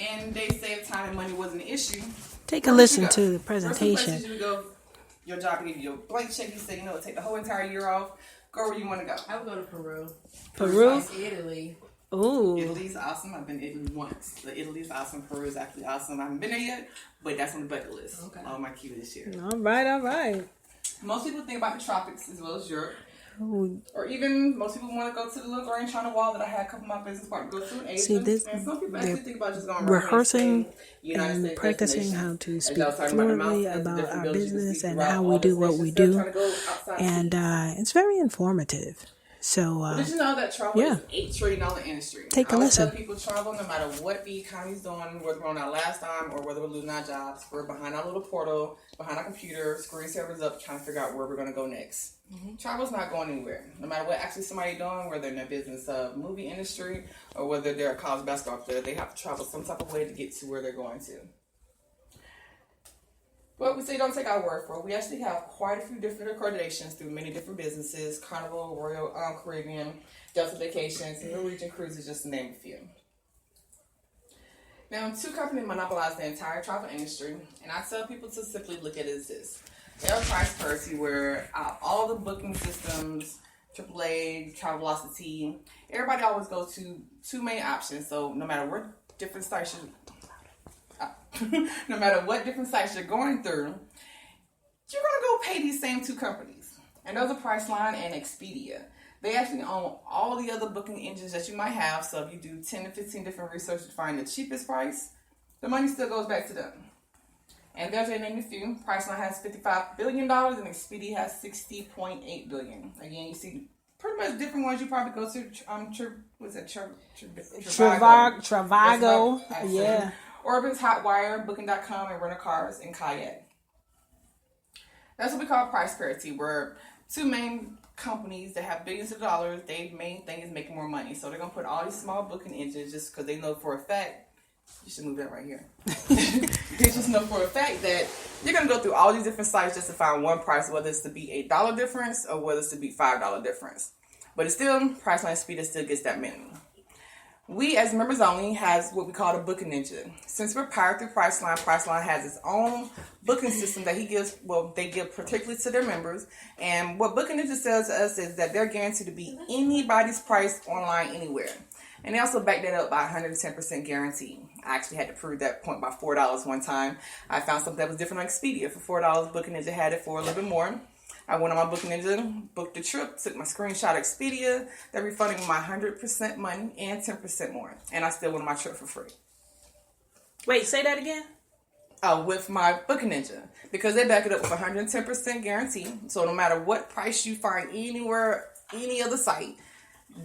and they saved time and money wasn't an issue. Take a listen to the presentation. You go, your job give you a blank check. You say, take the whole entire year off. Go where you want to go. I would go to Peru. Peru? Italy. Ooh. Italy's awesome. I've been to Italy once. Italy's awesome. Peru is actually awesome. I haven't been there yet, but that's on the bucket list. Okay. On my queue this year. All right. Most people think about the tropics as well as Europe. Ooh. Or even most people want to go to the little Grand China Wall that I had a couple of my business partners go to in Asia. See, this, and some people actually think about just going rehearsing and practicing how to speak fluently about our business and how we do what we do. And it's very informative. So, did you know that travel is an $8 trillion industry? Take a listen. Tell people travel, no matter what the economy's doing, whether we're on our last time or whether we're losing our jobs, we're behind our little portal, behind our computer, screensavers up, trying to figure out where we're going to go next. Mm-hmm. Travel's not going anywhere. No matter what actually somebody's doing, whether in their business movie industry or whether they're a college basketball player, they have to travel some type of way to get to where they're going to. Well, we say don't take our word for it. We actually have quite a few different accreditations through many different businesses: Carnival, Royal Caribbean, Delta Vacations, and Norwegian Cruises, just to name a few. Now, two companies monopolize the entire travel industry, and I tell people to simply look at it as this. They're a price parity where all the booking systems, AAA, Travelocity, everybody always goes to two main options. So no matter what different sites you're going through, you're going to go pay these same two companies. And those are Priceline and Expedia. They actually own all the other booking engines that you might have. So if you do 10 to 15 different research to find the cheapest price, the money still goes back to them. And there's a name a few. Priceline has $55 billion and Expedia has $60.8 billion. Again, you see pretty much different ones you probably go to. Trivago. Yeah. Orbitz, Hotwire, Booking.com, and Rent-A-Cars, and Kayak. That's what we call price parity, where two main companies that have billions of dollars, their main thing is making more money. So they're going to put all these small booking engines just because they know for a fact, you should move that right here. They just know for a fact that you're going to go through all these different sites just to find one price, whether it's to be $8 difference or whether it's to be $5 difference. But it's still, Priceline Expedia still gets that many. We, as members only, has what we call the booking engine. Since we're powered through Priceline, Priceline has its own booking system that they give particularly to their members. And what Booking Engine says to us is that they're guaranteed to be anybody's price online anywhere. And they also back that up by 110% guarantee. I actually had to prove that point by $4 one time. I found something that was different on Expedia. For $4, Booking Engine had it for a little bit more. I went on my Booking Engine, booked the trip, took my screenshot of Expedia. They're refunding my 100% money and 10% more. And I still went on my trip for free. Wait, say that again? With my Booking Engine. Because they back it up with 110% guarantee. So no matter what price you find anywhere, any other site,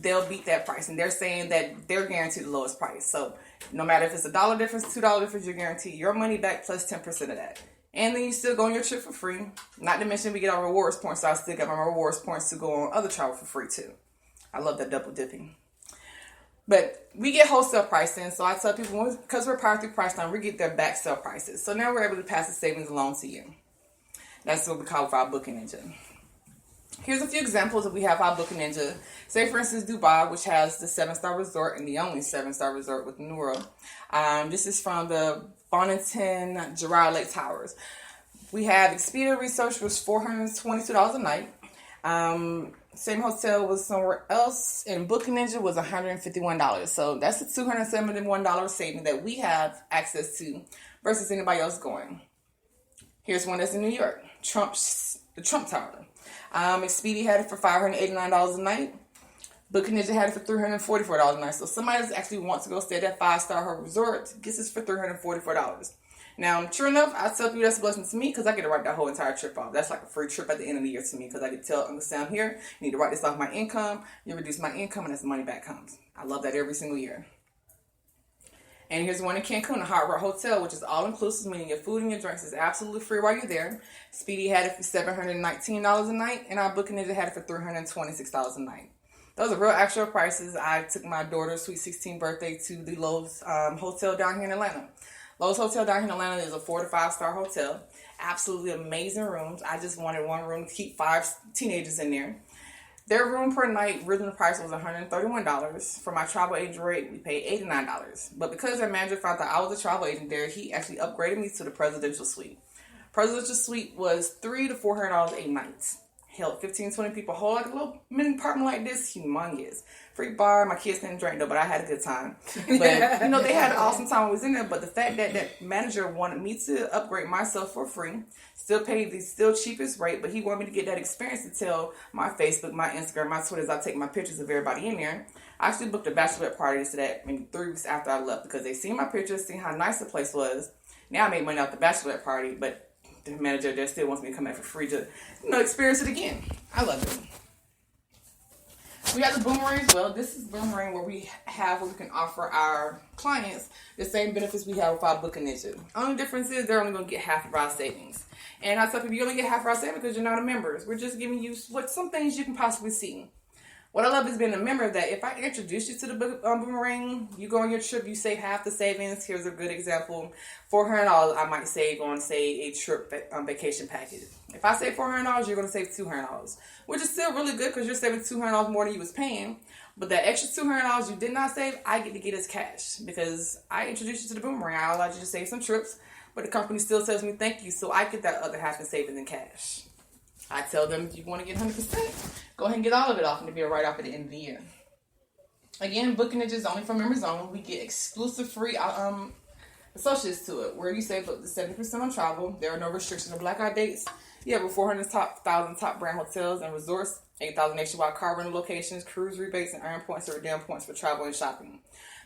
they'll beat that price. And they're saying that they're guaranteed the lowest price. So no matter if it's $1 difference, $2 difference, you're guaranteed your money back plus 10% of that. And then you still go on your trip for free. Not to mention we get our rewards points, so I still get my rewards points to go on other travel for free too. I love that double dipping. But we get wholesale pricing, so I tell people, because we're powered through Priceline, we get their back sale prices. So now we're able to pass the savings along to you. That's what we call our booking engine. Here's a few examples that we have our booking engine. Say, for instance, Dubai, which has the 7-star resort and the only 7-star resort within the world. This is from the Bonington Gerard Lake Towers. We have Expedia Research was $422 a night. Same hotel was somewhere else, and Booking Engine was $151. So that's a $271 saving that we have access to versus anybody else going. Here's one that's in New York, the Trump Tower. Expedia had it for $589 a night. Booking Engine had it for $344 a night. So somebody that actually wants to go stay at that 5-star resort gets this for $344. Now, true enough, I tell people that's a blessing to me because I get to write that whole entire trip off. That's like a free trip at the end of the year to me because I get to tell Uncle Sam here, you need to write this off my income. You reduce my income and that's the money back comes. I love that every single year. And here's one in Cancun, the Hard Rock Hotel, which is all-inclusive, meaning your food and your drinks is absolutely free while you're there. Speedy had it for $719 a night, and our Booking Engine had it for $326 a night. Those are real actual prices. I took my daughter's sweet 16th birthday to the Lowe's Hotel down here in Atlanta. Lowe's Hotel down here in Atlanta is a 4 to 5-star hotel. Absolutely amazing rooms. I just wanted one room to keep 5 teenagers in there. Their room per night original price was $131. For my travel agent rate, we paid $89. But because their manager found out I was a travel agent there, he actually upgraded me to the presidential suite. Presidential suite was $300 to $400 a night. Held 15, 20 people, whole like a little mini apartment like this, humongous. Free bar, my kids didn't drink though, but I had a good time. But they had an awesome time when I was in there. But the fact that that manager wanted me to upgrade myself for free, still paid the still cheapest rate, but he wanted me to get that experience to tell my Facebook, my Instagram, my Twitter, as I take my pictures of everybody in there. I actually booked a bachelorette party to that maybe 3 weeks after I left because they seen my pictures, seen how nice the place was. Now I made money off the bachelorette party, but the manager there still wants me to come back for free to, experience it again. I love it. We have the Boomerang as well. This is Boomerang where we can offer our clients the same benefits we have with our Booking Ninja. Only difference is they're only going to get half of our savings. And I tell people, you only get half of our savings because you're not a member. We're just giving you some things you can possibly see. What I love is being a member that if I introduce you to the Boomerang, you go on your trip, you save half the savings. Here's a good example. $400 I might save on, say, a trip vacation package. If I save $400, you're going to save $200, which is still really good because you're saving $200 more than you was paying. But that extra $200 you did not save, I get to get as cash because I introduced you to the Boomerang. I allowed you to save some trips, but the company still tells me thank you, so I get that other half in savings in cash. I tell them if you want to get 100%, go ahead and get all of it off and it'll be a write-off at the end of the year. Again, Booking Ninja is only for members only. We get exclusive free associates to it, where you save up to 70% on travel. There are no restrictions on blackout dates. You have over 400,000 top brand hotels and resorts, 8,000 nationwide car rental locations, cruise rebates, and earn points or redeem points for travel and shopping.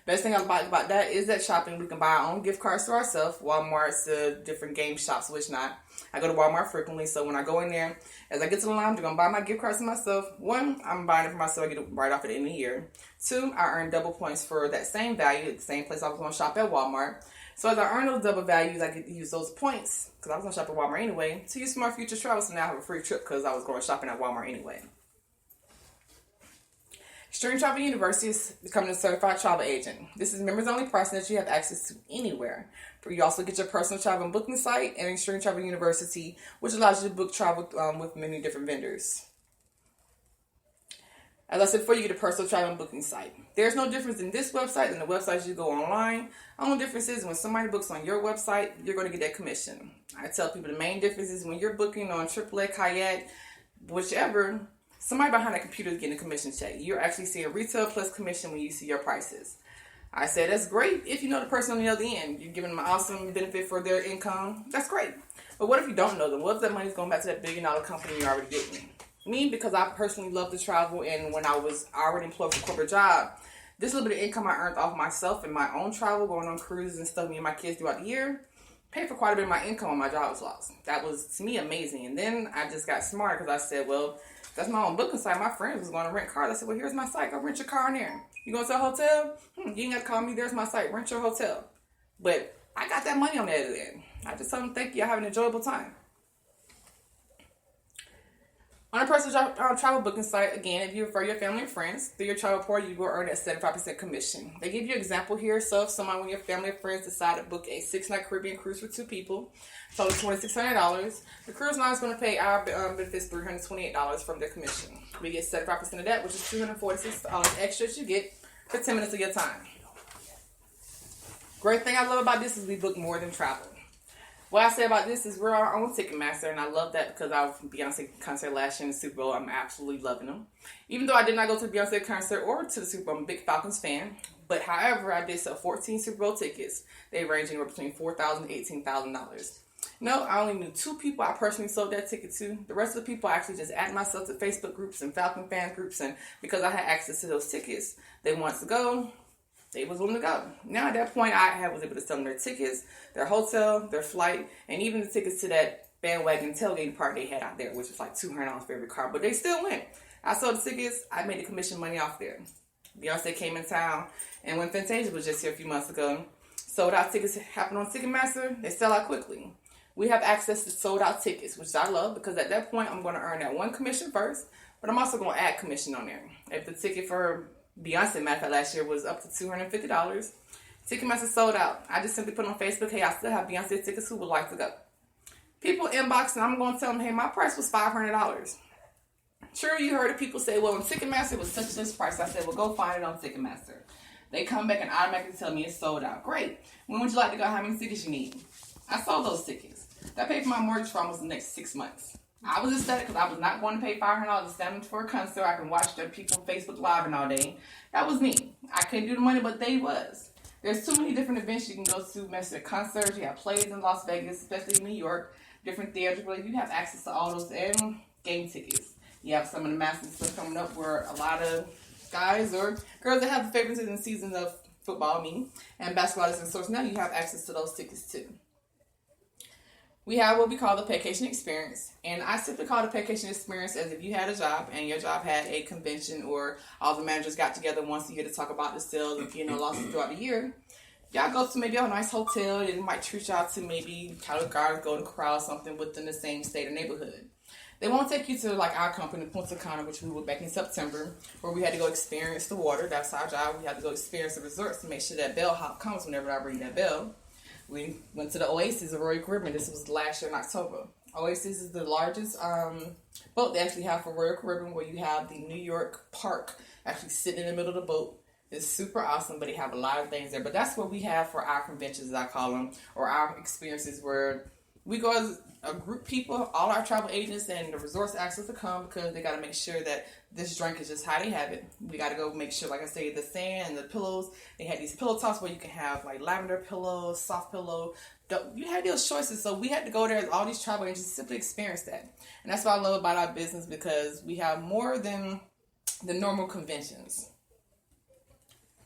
Best thing I like about that is that shopping, we can buy our own gift cards to ourselves. Walmart's different game shops, which not. I go to Walmart frequently, so when I go in there, as I get to the line, I'm going to buy my gift cards to myself. 1, I'm buying it for myself. I get it right off at the end of the year. 2, I earn double points for that same value at the same place I was going to shop at Walmart. So as I earn those double values, I get to use those points, because I was going to shop at Walmart anyway, to use for my future travel. So now I have a free trip because I was going shopping at Walmart anyway. Extreme Travel University is becoming a certified travel agent. This is members only pricing that you have access to anywhere. You also get your personal travel and booking site and Extreme Travel University, which allows you to book travel with many different vendors. As I said before, you get a personal travel and booking site. There's no difference in this website than the websites you go online. The only difference is when somebody books on your website, you're going to get that commission. I tell people the main difference is when you're booking on AAA, Kayak, whichever, somebody behind that computer is getting a commission check. You're actually seeing retail plus commission when you see your prices. I say that's great if you know the person on the other end. You're giving them an awesome benefit for their income. That's great. But what if you don't know them? What if that money's going back to that $1 billion company you're already getting? Me, because I personally love to travel, and when I was already employed for a corporate job, this little bit of income I earned off myself and my own travel, going on cruises and stuff, me and my kids throughout the year, paid for quite a bit of my income when my job was lost. That was, to me, amazing. And then I just got smart because I said, well, that's my own booking site. My friends was going to rent cars. I said, well, here's my site. Go rent your car in there. You going to a hotel? You ain't got to call me. There's my site. Rent your hotel. But I got that money on the other end. I just told them, thank you. I have an enjoyable time. On a personal travel booking site, again, if you refer your family and friends through your travel portal, you will earn a 75% commission. They give you an example here. So if someone with your family or friends decide to book a 6-night Caribbean cruise for 2 people, total $2,600, the cruise line is going to pay our benefits $328 from their commission. We get 75% of that, which is $246 extra that you get for 10 minutes of your time. Great thing I love about this is we book more than travel. What I say about this is we're our own Ticketmaster, and I love that because I was at Beyonce concert last year in the Super Bowl. I'm absolutely loving them. Even though I did not go to the Beyonce concert or to the Super Bowl, I'm a big Falcons fan. But however, I did sell 14 Super Bowl tickets. They range anywhere between $4,000 and $18,000. No, I only knew 2 people I personally sold that ticket to. The rest of the people I actually just added myself to Facebook groups and Falcon fan groups, and because I had access to those tickets, they wanted to go. They was willing to go. Now at that point, I was able to sell them their tickets, their hotel, their flight, and even the tickets to that bandwagon tailgating party they had out there, which was like $200 for every car. But they still went. I sold the tickets. I made the commission money off there. Beyonce came in town, and when Fantasia was just here a few months ago, sold out tickets happened on Ticketmaster. They sell out quickly. We have access to sold out tickets, which I love because at that point, I'm going to earn that one commission first, but I'm also going to add commission on there. If the ticket for Beyonce, matter of fact, last year was up to $250. Ticketmaster sold out. I just simply put on Facebook, hey, I still have Beyonce tickets. Who would like to go? People inbox, and I'm going to tell them, hey, my price was $500. Sure, you heard of people say, well, on Ticketmaster it was such and such price. I said, well, go find it on Ticketmaster. They come back and automatically tell me it's sold out. Great. When would you like to go? How many tickets you need? I sold those tickets. That paid for my mortgage for almost the next 6 months. I was ecstatic because I was not going to pay $500 to stand for a concert. I can watch the people on Facebook Live and all day. That was me. I couldn't do the money, but they was. There's too many different events you can go to. Master concerts. You have plays in Las Vegas, especially in New York. Different theaters where you have access to all those and game tickets. You have some of the Masters stuff coming up where a lot of guys or girls that have the favorites in the season of football, and basketball is in source. Now you have access to those tickets too. We have what we call the Paycation Experience, and I simply call the Paycation Experience as if you had a job and your job had a convention or all the managers got together once a year to talk about the sales and losses throughout the year. Y'all go to maybe a nice hotel, and it might treat y'all to maybe College Garden, Golden Corral, something within the same state or neighborhood. They won't take you to like our company, Punta Cana, which we were back in September, where we had to go experience the water. That's our job. We had to go experience the resorts to make sure that bellhop comes whenever I ring that bell. We went to the Oasis of Royal Caribbean. This was last year in October. Oasis is the largest boat they actually have for Royal Caribbean, where you have the New York Park actually sitting in the middle of the boat. It's super awesome, but they have a lot of things there. But that's what we have for our conventions, as I call them, or our experiences where we go as a group of people, all our travel agents and the resorts ask us to come because they got to make sure that this drink is just how they have it. We got to go make sure, like I say, the sand and the pillows. They had these pillow tops where you can have like lavender pillows, soft pillow. You had those choices, so we had to go there as all these travel agents to simply experience that. And that's what I love about our business, because we have more than the normal conventions.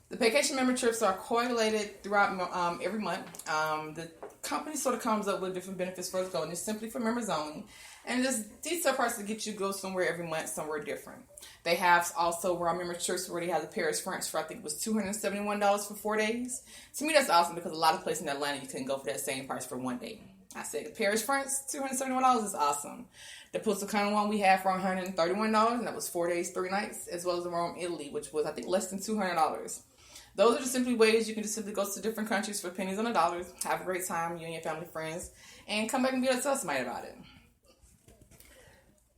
The Paycation member trips are correlated throughout every month. The company sort of comes up with different benefits for us going. It's simply for members only. And just detail prices to get you to go somewhere every month, somewhere different. They have also where our member trips where they have the Paris, France for I think it was $271 for 4 days. To me, that's awesome because a lot of places in Atlanta you couldn't go for that same price for 1 day. I said Paris, France, $271 is awesome. The Punta Cana one we had for $131, and that was 4 days, 3 nights, as well as the Rome, Italy, which was I think less than $200. Those are just simply ways you can just simply go to different countries for pennies on the dollars, have a great time, you and your family, friends, and come back and be able to tell somebody about it.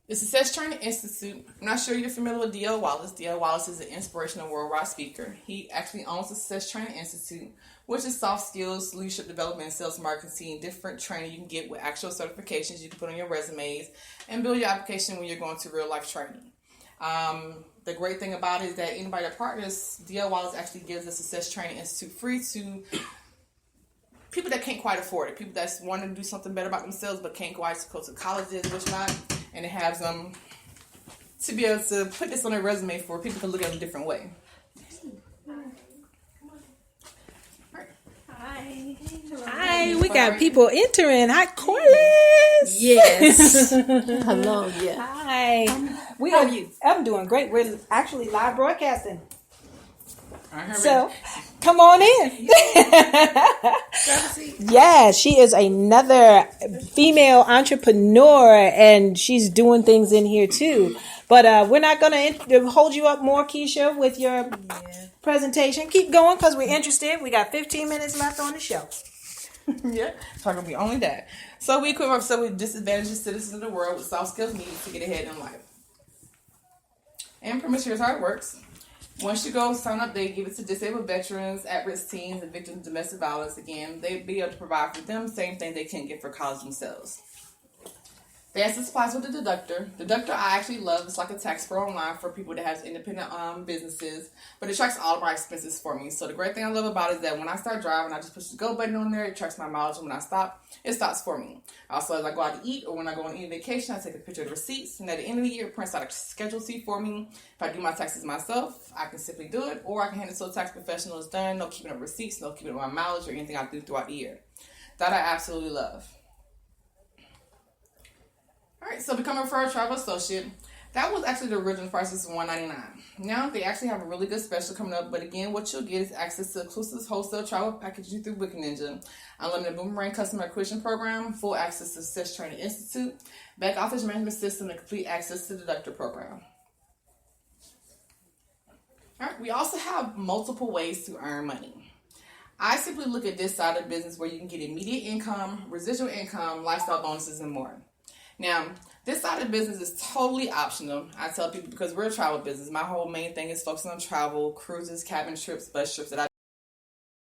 The Success Training Institute. I'm not sure you're familiar with D.L. Wallace. D.L. Wallace is an inspirational worldwide speaker. He actually owns the Success Training Institute, which is soft skills, leadership development, and sales marketing, different training you can get with actual certifications you can put on your resumes and build your application when you're going to real life training. The great thing about it is that anybody that partners, D.L. Wallace actually gives the Success Training Institute free to people that can't quite afford it, people that's wanting to do something better about themselves but can't quite go to colleges, which not, and it has them to be able to put this on their resume for people to look at it a different way. Hi. Hi, we got people entering. Hi, Corliss. Yes. Hello. Yeah. Hi. How are you? I'm doing great. We're actually live broadcasting. So, come on in. Yeah, she is another female entrepreneur, and she's doing things in here too. But we're not going to hold you up more, Keisha, with your presentation. Keep going because we're interested. We got 15 minutes left on the show. Yeah, it's not going to be only that. So we equip ourselves with disadvantaged citizens of the world with soft skills needed to get ahead in life. And pretty much here's how it works. Once you go sign up, they give it to disabled veterans, at-risk teens, and victims of domestic violence. Again, they'd be able to provide for them same thing they can't get for college themselves. They have supplies with the deductor. Deductor I actually love. It's like a tax pro online for people that have independent businesses, but it tracks all of my expenses for me. So the great thing I love about it is that when I start driving, I just push the go button on there. It tracks my mileage, and when I stop, it stops for me. Also, as I go out to eat or when I go on any vacation, I take a picture of the receipts, and at the end of the year, it prints out a schedule sheet for me. If I do my taxes myself, I can simply do it, or I can hand it to a tax professional. It's done. No keeping up receipts, no keeping up my mileage or anything I do throughout the year. That I absolutely love. Alright, so become a referral travel associate. That was actually the original price is $199. Now they actually have a really good special coming up, but again, what you'll get is access to exclusive wholesale travel packages through Booking Ninja, unlimited Boomerang customer acquisition program, full access to Success Training Institute, back office management system, and complete access to the deductor program. Alright, we also have multiple ways to earn money. I simply look at this side of the business where you can get immediate income, residual income, lifestyle bonuses, and more. Now, This side of the business is totally optional. I tell people because we're a travel business. My whole main thing is focusing on travel, cruises, cabin trips, bus trips that I